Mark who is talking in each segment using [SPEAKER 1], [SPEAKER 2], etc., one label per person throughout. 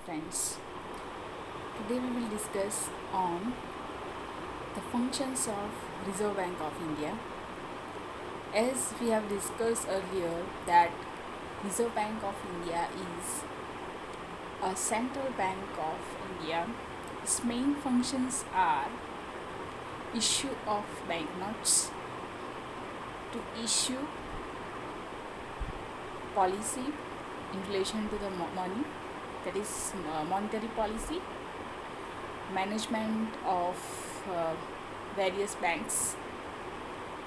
[SPEAKER 1] friends. Today we will discuss on the functions of Reserve Bank of India. As we have discussed earlier that Reserve Bank of India is a central bank of India. Its main functions are issue of banknotes, to issue policy in relation to the money, that is monetary policy, management of various banks,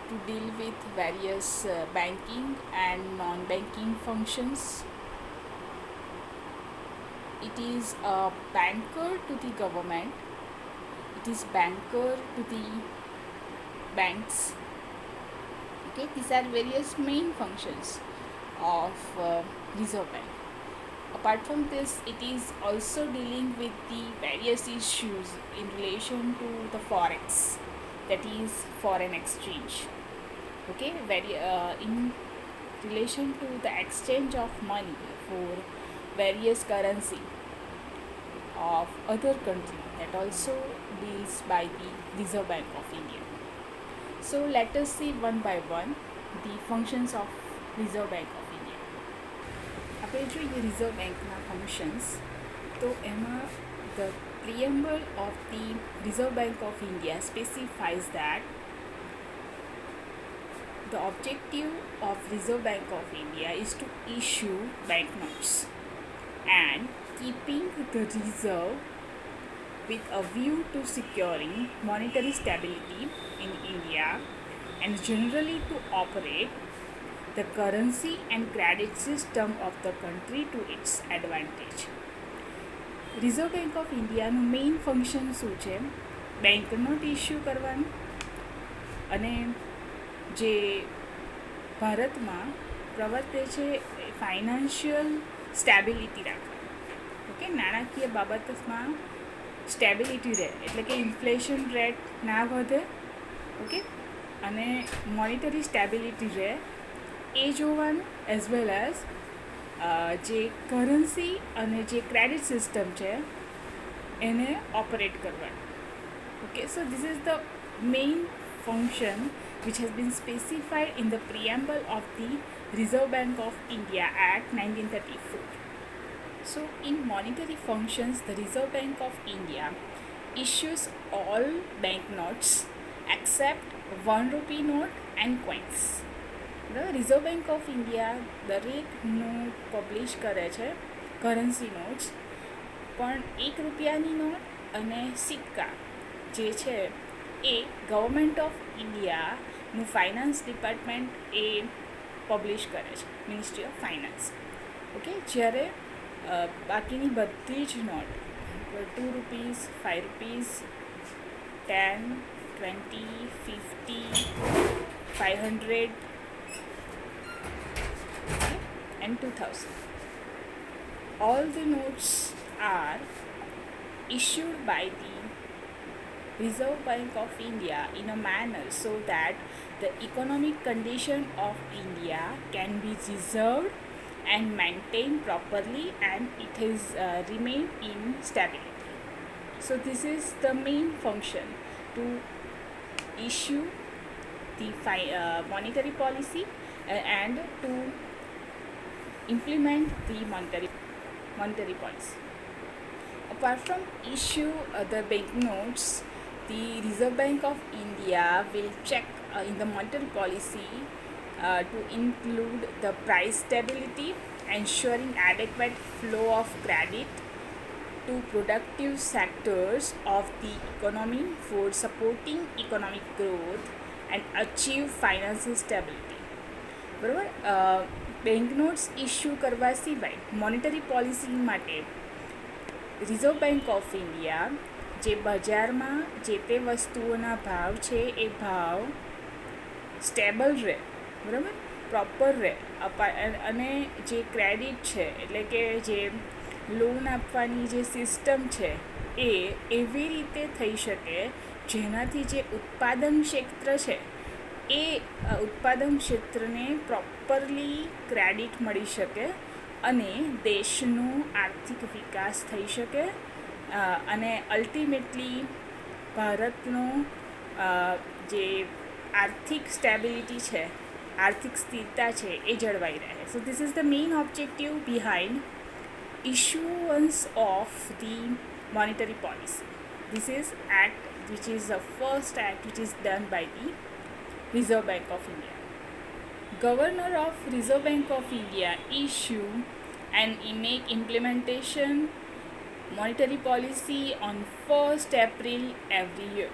[SPEAKER 1] to deal with various banking and non-banking functions. It is a banker to the government, it is banker to the banks. Okay, these are various main functions of Reserve Bank. Apart from this, it is also dealing with the various issues in relation to the forex, that is foreign exchange. Okay, in relation to the exchange of money for various currency of other country, that also deals by the Reserve Bank of India. So let us see one by one the functions of Reserve Bank of India. આપણે જોઈએ reserve બેંકના functions, તો એમાં the preamble of the Reserve Bank of India specifies that the objective of Reserve Bank of India is to issue banknotes and keeping the reserve with a view to securing monetary stability in India and generally to operate the currency and credit system of the country to its advantage. Reserve Bank of Indiaનું main function શું છે? Bank note issue કરવાનું અને જે ભારતમાં પ્રવર્તે છે financial stability રાખવાની. ઓકે, નાણાકીય બાબતમાં સ્ટેબિલિટી રહે, એટલે કે ઇન્ફ્લેશન રેટ ના વધે. ઓકે, અને મોનિટરી સ્ટેબિલિટી રહે એ જોવાનું, એઝ વેલ એઝ જે કરન્સી અને જે ક્રેડિટ સિસ્ટમ છે એને ઓપરેટ કરવાનું. Okay, so this is the main function which has been specified in the preamble of the Reserve Bank of India Act 1934. So in monetary functions, the Reserve Bank of India issues all banknotes except 1 rupee note and coins. The Reserve Bank of India દરેક not publish કરે છે, currency notes, પણ 1 રૂપિયાની not અને સિક્કા જે છે એ ગવર્મેન્ટ ઓફ ઇન્ડિયાનું ફાઇનાન્સ ડિપાર્ટમેન્ટ એ પબ્લિશ કરે છે, મિનિસ્ટ્રી ઓફ ફાઇનાન્સ. ઓકે, જ્યારે બાકીની બધી જ not 2 rupees, 5 rupees, 10, 20, 50, 500 and 2000. All the notes are issued by the Reserve Bank of India in a manner so that the economic condition of India can be reserved and maintained properly and it has remained in stability. So this is the main function, to issue the monetary policy and to implement the monetary policy. Apart from issue the banknotes, the Reserve Bank of India will check in the monetary policy to include the price stability, ensuring adequate flow of credit to productive sectors of the economy for supporting economic growth and achieve financial stability. બરાબર, bank notes issue કરવા સિવાય monetary policy માટે reserve Bank of India જે બજારમાં જે તે વસ્તુઓના ભાવ છે એ ભાવ સ્ટેબલ રહે, બરાબર, પ્રોપર રહે, અને જે ક્રેડિટ છે એટલે કે જે લોન આપવાની જે સિસ્ટમ છે એ એવી રીતે થઈ શકે જેનાથી જે ઉત્પાદન ક્ષેત્ર છે એ ઉત્પાદન ક્ષેત્રને પ્રોપરલી ક્રેડિટ મળી શકે અને દેશનો આર્થિક વિકાસ થઈ શકે અને અલ્ટિમેટલી ભારતનો જે આર્થિક સ્ટેબિલિટી છે, આર્થિક સ્થિરતા છે એ જળવાઈ રહે. સો this is the main objective behind issuance of the monetary policy. This is act which is the first act which is done by the Reserve Bank of India. Governor of Reserve Bank of India issue and make implementation monetary policy on 1st April every year.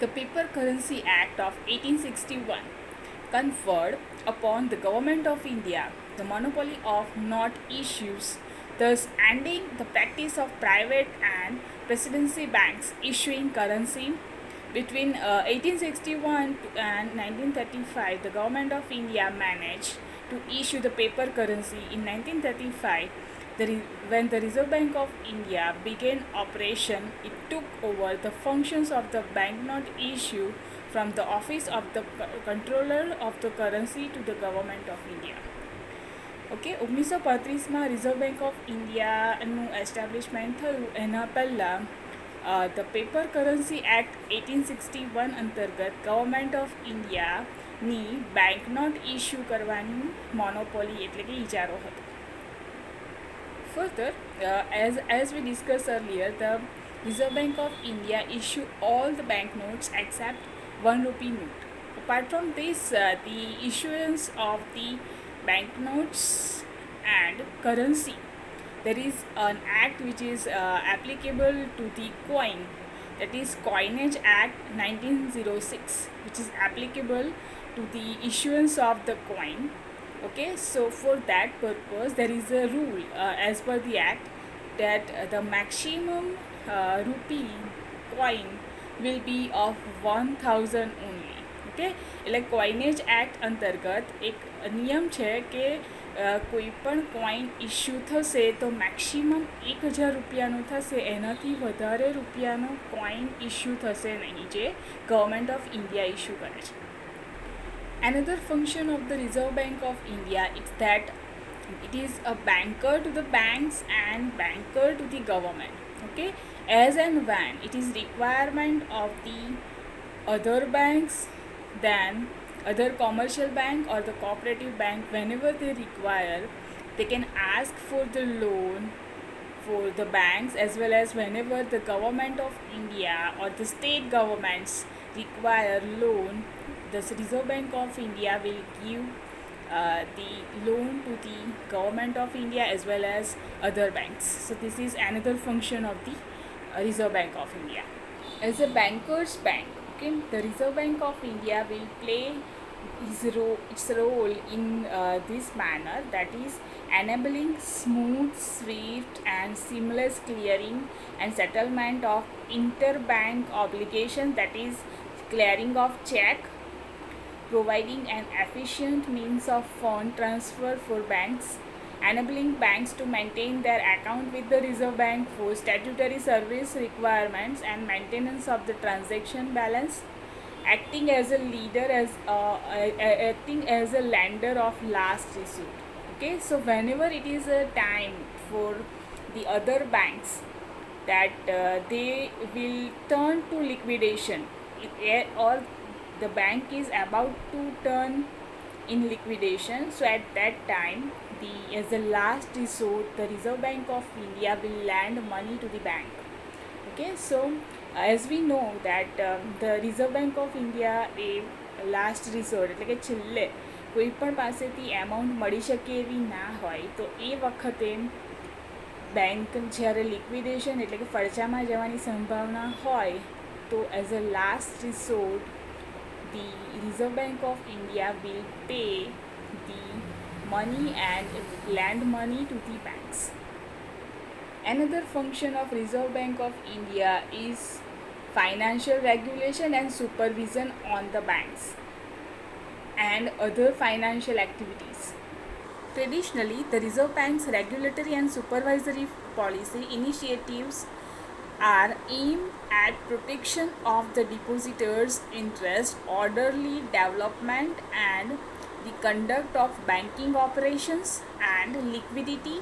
[SPEAKER 1] The Paper Currency Act of 1861 conferred upon the Government of India the monopoly of note issues, thus ending the practice of private and presidency banks issuing currency. Between 1861 and 1935, the Government of India managed to issue the paper currency. In 1935, when the Reserve Bank of India began operation, it took over the functions of the banknote issue from the office of the controller of the currency to the Government of India. Okay, 1935માં Reserve Bank of ઇન્ડિયાનું establishment થયું. એના પહેલાં the paper currency act 1861 અંતર્ગત government of ઇન્ડિયાની બેંકનોટ issue કરવાની monopoly એટલે કે ઇજારો હતો. Further, as we discussed earlier, the Reserve Bank of India issue all the banknotes except 1 rupee note. Apart from this, the issuance of the banknotes and currency, there is an act which is applicable to the coin, that is Coinage Act 1906, which is applicable to the issuance of the coin. Okay, so for that purpose there is a rule as per the act that the maximum rupee coin will be of 1000 only. Okay, એટલે કોઇનેજ act અંતર્ગત એક નિયમ છે કે કોઈ પણ coin issue થશે તો મેક્સિમમ 1000 રૂપિયાનો થશે, એનાથી વધારે રૂપિયાનો કોઈન ઇસ્યુ થશે નહીં જે ગવર્મેન્ટ ઓફ ઇન્ડિયા ઇસ્યુ કરે છે. Another function of the Reserve Bank of India is that it is a banker to the banks and banker to the government. Okay, as and when it is requirement of the other banks, then other commercial bank or the cooperative bank, whenever they require, they can ask for the loan for the banks, as well as whenever the government of India or the state governments require loan, the Reserve Bank of India will give the loan to the government of India as well as other banks. So this is another function of the Reserve Bank of India. As a banker's bank, okay, the Reserve Bank of India will play its role in this manner, that is enabling smooth, swift and seamless clearing and settlement of interbank obligations, that is clearing of check, providing an efficient means of fund transfer for banks, enabling banks to maintain their account with the Reserve Bank for statutory service requirements and maintenance of the transaction balance, acting as a leader acting as a lender of last resort. Okay, so whenever it is a time for the other banks that they will turn to liquidation, or the bank is about to turn in liquidation, so at that time as a last resort the Reserve Bank of India will lend money to the bank. Okay, so as we know that the Reserve Bank of India A last resort એટલે કે છેલ્લે કોઈ પણ પાસેથી amount મળી શકે એવી ના હોય તો એ વખતે બેંક જ્યારે લિક્વિડેશન એટલે કે ફડચામાં જવાની સંભાવના હોય તો as a last resort the Reserve Bank of India will pay the money and lend money to the banks. Another function of Reserve Bank of India is financial regulation and supervision on the banks and other financial activities. Traditionally, the Reserve Bank's regulatory and supervisory policy initiatives are aimed at protection of the depositors' interest, orderly development and the conduct of banking operations and liquidity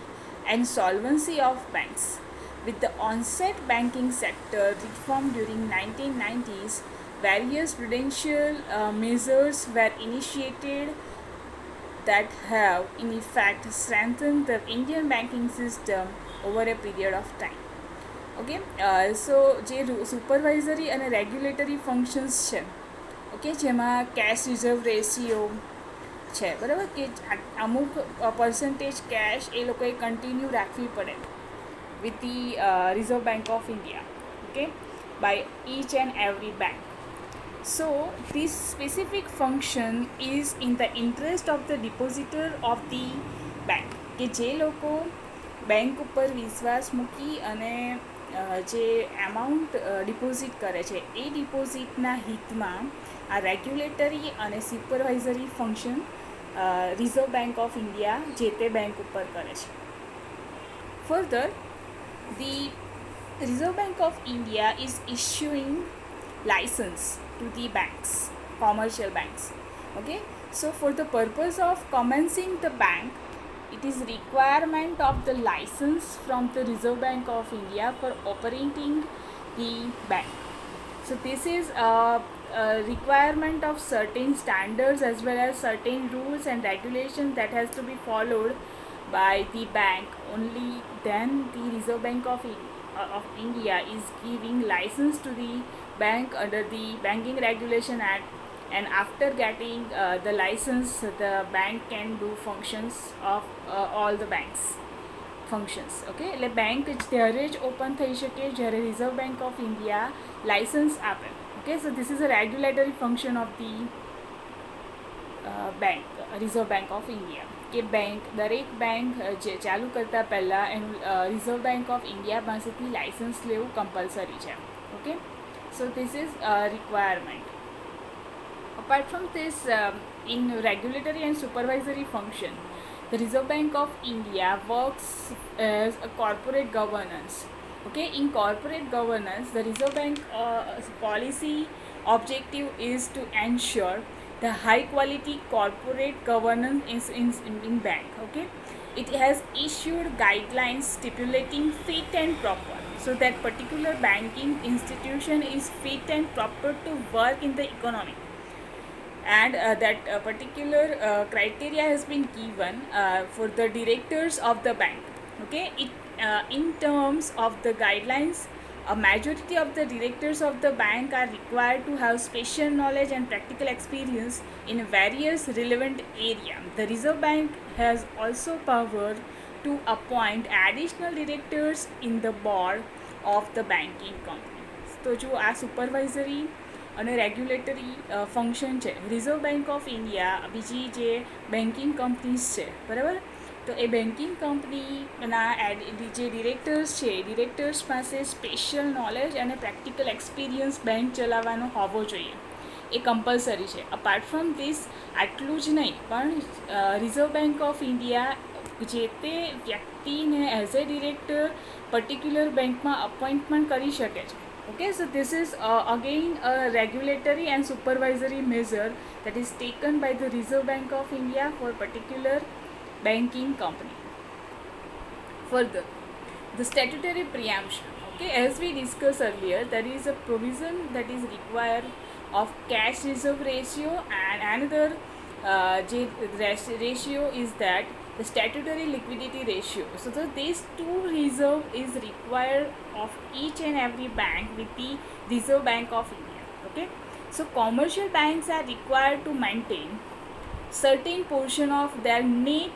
[SPEAKER 1] and solvency of banks. With the onset banking sector reform during 1990s, various prudential measures were initiated that have in effect strengthened the Indian banking system over a period of time. Okay so જે supervisory અને regulatory functions છે okay જેમાં cache reserve ratio છે બરાબર કે અમુક percentage cache એ લોકોએ continue રાખવી પડે with the Reserve Bank of India okay bye each and every bank. So this specific function is in the interest of the depositor of the bank કે જે લોકો બેંક ઉપર વિશ્વાસ મૂકી અને જે એમાઉન્ટ ડિપોઝિટ કરે છે એ ડિપોઝિટના હિતમાં આ રેગ્યુલેટરી અને supervisory function Reserve Bank of India જે તે બેંક ઉપર કરે છે. Further the Reserve Bank of India is issuing license to the banks, commercial banks. Okay, so for the purpose of commencing the bank, it is requirement of the license from the Reserve Bank of India for operating the bank. So this is a requirement of certain standards as well as certain rules and regulations that has to be followed by the bank. Only then the Reserve Bank of India is giving license to the bank under the Banking Regulation Act, and after getting the license the bank can do functions of all the banks functions. Okay, એટલે bank ત્યારે જ open થઈ શકે જ્યારે Reserve Bank of India licence આપે. Okay, so this is a regulatory function of the bank Reserve Bank of India કે bank દરેક bank જે ચાલુ કરતાં પહેલાં એનું રિઝર્વ બેંક ઓફ ઇન્ડિયા પાસેથી લાઇસન્સ લેવું કમ્પલસરી છે. Okay, so this is a requirement. Apart from this, in regulatory and supervisory function, the Reserve Bank of India works as a corporate governance. Okay, in corporate governance, the Reserve Bank policy objective is to ensure the high quality corporate governance in bank. Okay, it has issued guidelines stipulating fit and proper, so that particular banking institution is fit and proper to work in the economy, and that particular criteria has been given for the directors of the bank. Okay, it in terms of the guidelines, a majority of the directors of the bank are required to have special knowledge and practical experience in various relevant areas. The Reserve Bank has also power to appoint additional directors in the board of the banking company. તો જો આ supervisory અને regulatory function છે reserve Bank of India બીજી જે banking companies છે બરાબર, તો એ બેન્કિંગ કંપનીના જે ડિરેક્ટર્સ છે ડિરેક્ટર્સ પાસે સ્પેશિયલ નોલેજ અને પ્રેક્ટિકલ એક્સપિરિયન્સ બેંક ચલાવવાનો હોવો જોઈએ, એ કમ્પલસરી છે. અપાર્ટ ફ્રોમ ધીસ આટલું જ નહીં પણ રિઝર્વ બેંક ઓફ ઇન્ડિયા જે તે વ્યક્તિને એઝ એ ડિરેક્ટર પર્ટિક્યુલર બેંકમાં અપોઇન્ટમેન્ટ કરી શકે છે. Okay, so this is again a regulatory and supervisory measure that is taken by the Reserve Bank of India for particular banking company. Further, the statutory preemption. Okay, as we discussed earlier, there is a provision that is required of cash reserve ratio, and another ratio is that the statutory liquidity ratio. So these two reserve is required of each and every bank with the Reserve Bank of India. Okay, so commercial banks are required to maintain certain portion of their net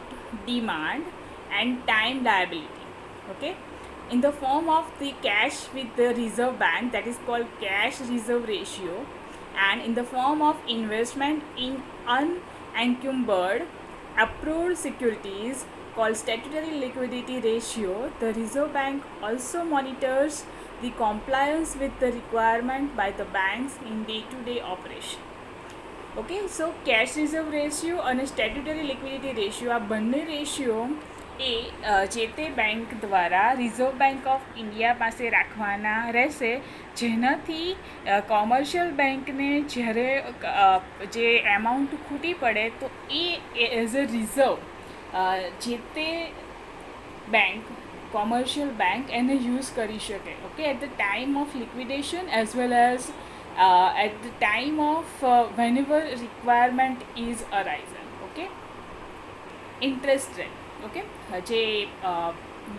[SPEAKER 1] demand and time liability. Okay, in the form of the cash with the Reserve Bank, that is called cash reserve ratio, and in the form of investment in unencumbered approved securities called statutory liquidity ratio. The Reserve Bank also monitors the compliance with the requirement by the banks in day-to-day operation. Okay, so cash reserve ratio and statutory liquidity ratio આ બંને ratio એ જે તે bank દ્વારા reserve Bank of India પાસે રાખવાના રહેશે, જેનાથી commercial બેંકને જ્યારે જે એમાઉન્ટ ખૂટી પડે તો એ એઝ અ રિઝર્વ જે તે બેંક કોમર્શિયલ બેંક એને યુઝ કરી શકે. Okay, at the time of liquidation as well as at the time of whenever requirement is arising. Okay, interest rate, okay, જે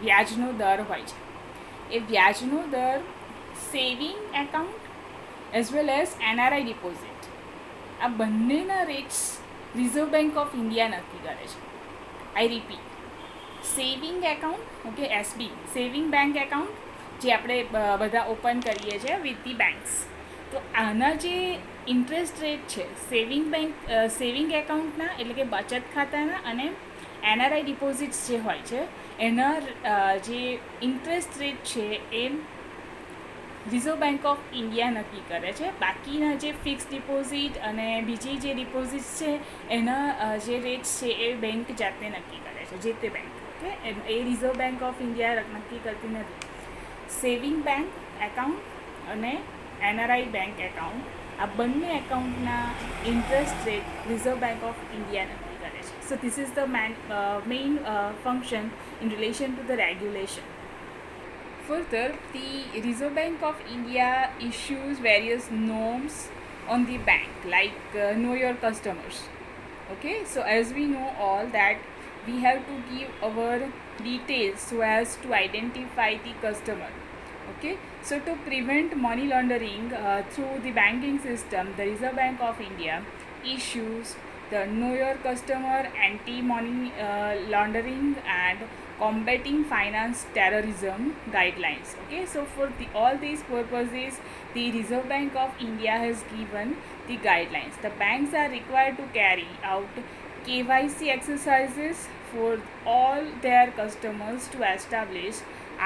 [SPEAKER 1] વ્યાજનો દર હોય છે એ વ્યાજનો દર saving account as well as NRI deposit આ બંનેના rates Reserve Bank of India નક્કી કરે છે. I repeat, saving account, okay, SB saving bank account જે આપણે બધા ઓપન કરીએ છીએ વિથ ધી બેંક્સ, તો આના જે ઇન્ટરેસ્ટ રેટ છે સેવિંગ એકાઉન્ટના એટલે કે બચત ખાતાના અને એનઆરઆઈ ડિપોઝિટ્સ જે હોય છે એના જે ઇન્ટરેસ્ટ રેટ છે એ રિઝર્વ બેંક ઓફ ઇન્ડિયા નક્કી કરે છે. બાકીના જે ફિક્સ ડિપોઝિટ અને બીજી જે ડિપોઝિટ્સ છે એના જે રેટ્સ છે એ બેંક જાતે નક્કી કરે છે, જે તે બેંક. ઓકે, એ રિઝર્વ બેંક ઓફ ઇન્ડિયા નક્કી કરતી નથી. સેવિંગ બેંક એકાઉન્ટ અને એનઆરઆઈ બેંક એકાઉન્ટ આ બંને એકાઉન્ટના interest rate Reserve Bank of India નક્કી કરે છે. So this is the main function in relation to the regulation. Further, the Reserve Bank of India issues various norms on the bank, like know your customers. Okay, so as we know all that we have to give our details so as to identify the customer. Okay, so to prevent money laundering through the banking system, the Reserve Bank of India issues the know your customer, anti-money laundering and combating finance terrorism guidelines. Okay, so for all these purposes the Reserve Bank of India has given the guidelines. The banks are required to carry out KYC exercises for all their customers to establish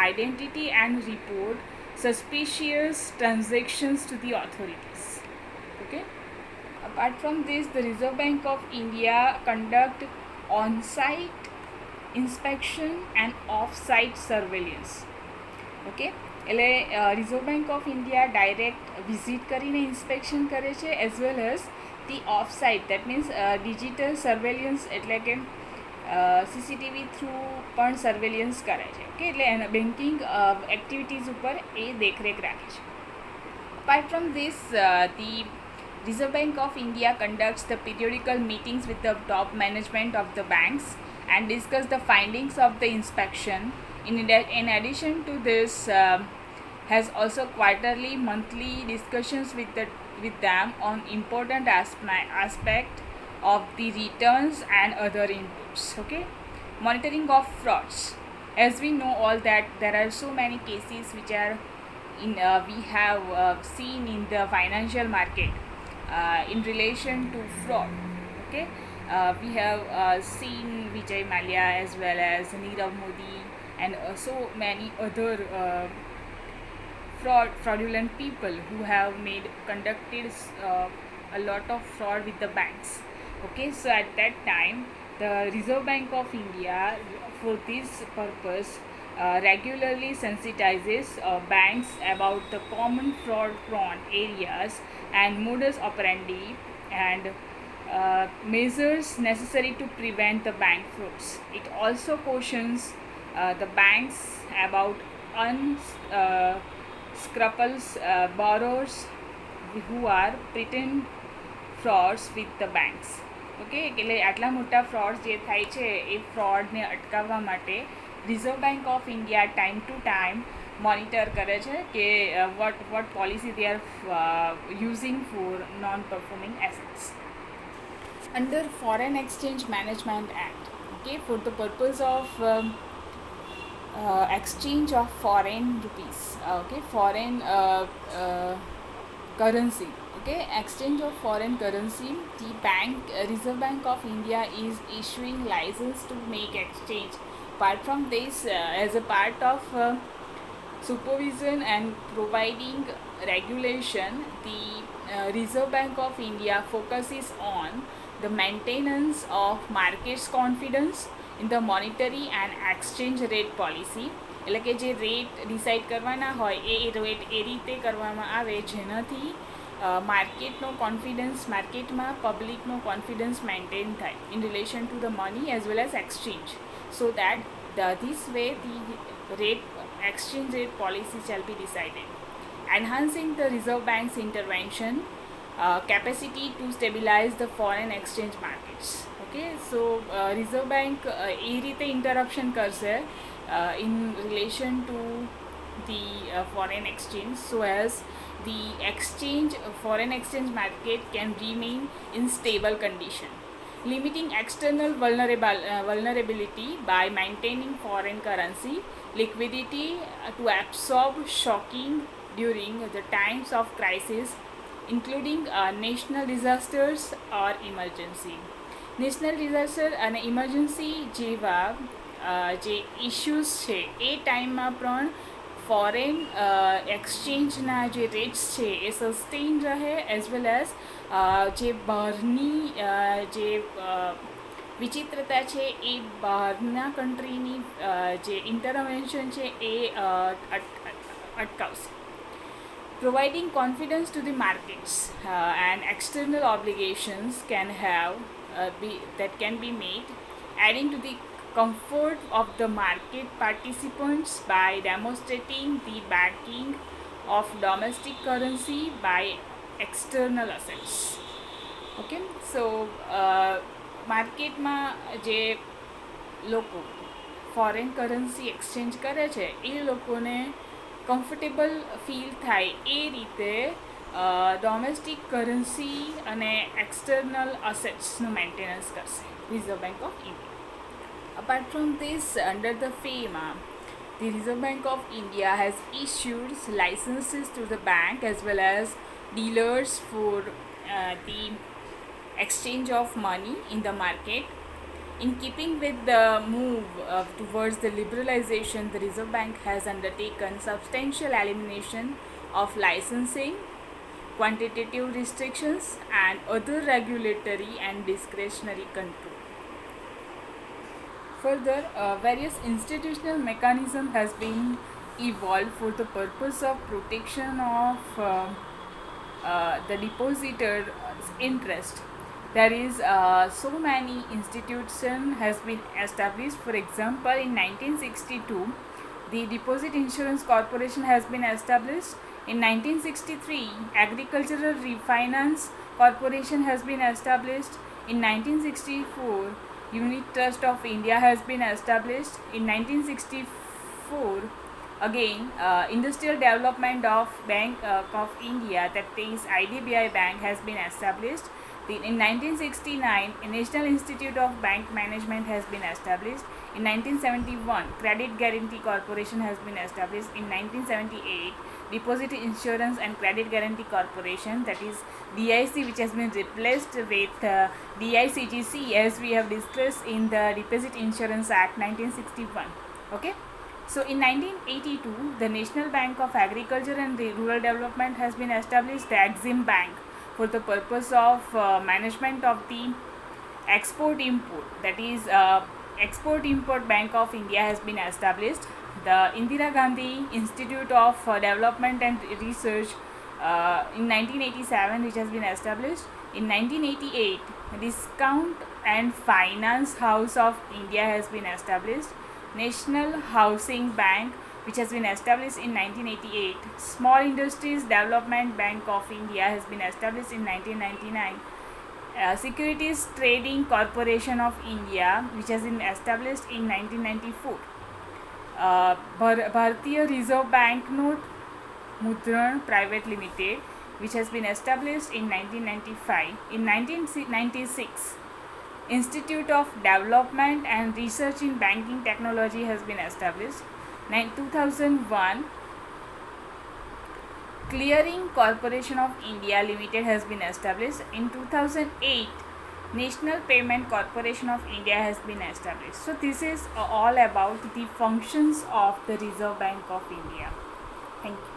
[SPEAKER 1] identity and report suspicious transactions to the authorities. Okay, apart from this, the Reserve Bank of India conduct on-site inspection and off-site surveillance. Okay, એટલે Reserve Bank of India direct visit કરીને inspection કરે છે as well as the off site, that means digital surveillance એટલે કે CCTV through પણ સર્વેલિયન્સ કરે છે. Okay, એટલે એના બેન્કિંગ એક્ટિવિટીઝ ઉપર એ દેખરેખ રાખે છે. Apart from this, the Reserve Bank of India conducts the periodical meetings with the top management of the banks and discuss the findings of the inspection. In addition to this, has also quarterly, monthly discussions with them on important aspect of the returns and other inputs. Okay, monitoring of frauds. As we know all that there are so many cases which are we have seen in the financial market in relation to fraud. Okay, we have seen Vijay Mallya as well as Nirav Modi and so many other fraudulent people who have conducted a lot of fraud with the banks. Okay, so at that time the Reserve Bank of India for this purpose regularly sensitizes banks about the common fraud prone areas and modus operandi and measures necessary to prevent the bank frauds. It also cautions the banks about unscrupulous borrowers who are pretend frauds with the banks. Okay, એટલે આટલા મોટા fraud જે થાય છે એ ફ્રોડને અટકાવવા માટે reserve Bank of India time to time monitor કરે છે કે what policy they are using for non-performing assets. Under Foreign Exchange Management Act, okay, for the purpose of exchange of foreign rupees, okay, foreign currency, okay, exchange of foreign currency, the Reserve Bank of India is issuing license to make exchange. Apart from this, as a part of supervision and providing regulation, the Reserve Bank of India focuses on the maintenance of market's confidence in the monetary and exchange rate policy. એટલે કે જે rate decide કરવાના હોય એ rate એ રીતે કરવામાં આવે જેનાથી માર્કેટનો confidence માર્કેટમાં પબ્લિકનો કોન્ફિડન્સ મેન્ટેન થાય in relation to the money as well as exchange so that this way the rate exchange rate policy shall be decided. Enhancing the Reserve Bank's intervention capacity to stabilize the foreign exchange markets. Okay, so Reserve Bank એ રીતે interruption કરશે in relation to the foreign exchange so as the foreign exchange market can remain in stable condition, limiting external vulnerability by maintaining foreign currency liquidity to absorb shocking during the times of crisis, including national disasters or emergency. National disaster અને emergency જેવા જે issues છે એ ટાઈમમાં પણ foreign એક્સચેન્જના જે rates છે એ સસ્ટેઇન રહે as well as જે બહારની જે વિચિત્રતા છે એ બહારના કન્ટ્રીની જે ઇન્ટરવેન્શન છે એ અટકાવશે. Providing confidence to the markets and external obligations can can be made, adding to the comfort of the market participants by demonstrating the backing of domestic currency by external assets. Okay, so માર્કેટમાં જે લોકો foreign currency exchange કરે છે એ લોકોને comfortable feel થાય એ રીતે domestic currency અને external અસેટ્સનું maintenance કરશે reserve Bank of India. Apart from this, under the FEMA, the Reserve Bank of India has issued licenses to the bank as well as dealers for the exchange of money in the market. In keeping with the move towards the liberalization, the Reserve Bank has undertaken substantial elimination of licensing, quantitative restrictions, and other regulatory and discretionary control. Further, various institutional mechanism has been evolved for the purpose of protection of the depositor's interest. There is so many institution has been established. For example, in 1962, the Deposit Insurance Corporation has been established. In 1963, Agricultural Refinance Corporation has been established. In 1964, Unit Trust of India has been established. In 1964, again, Industrial Development of Bank of India, that is IDBI Bank, has been established. In 1969, a National Institute of Bank Management has been established. In 1971, Credit Guarantee Corporation has been established. In 1978, Deposit Insurance and Credit Guarantee Corporation, that is DIC, which has been replaced with DICGC as we have discussed in the Deposit Insurance Act 1961. Okay. So in 1982, the National Bank of Agriculture and Rural Development has been established, the Exim Bank, for the purpose of management of the export-import, that is Export-Import Bank of India has been established. The Indira Gandhi Institute of Development and Research in 1987, which has been established. In 1988, Discount and Finance House of India has been established. National Housing Bank, which has been established in 1988. Small Industries Development Bank of India has been established in 1999. Securities Trading Corporation of India, which has been established in 1994. Bharatiya Reserve Bank Note Mudran Private Limited, which has been established in 1995. In 1996, Institute of Development and Research in Banking Technology has been established. 2001, Clearing Corporation of India Limited has been established. In 2008, National Payment Corporation of India has been established. So this is all about the functions of the Reserve Bank of India. Thank you.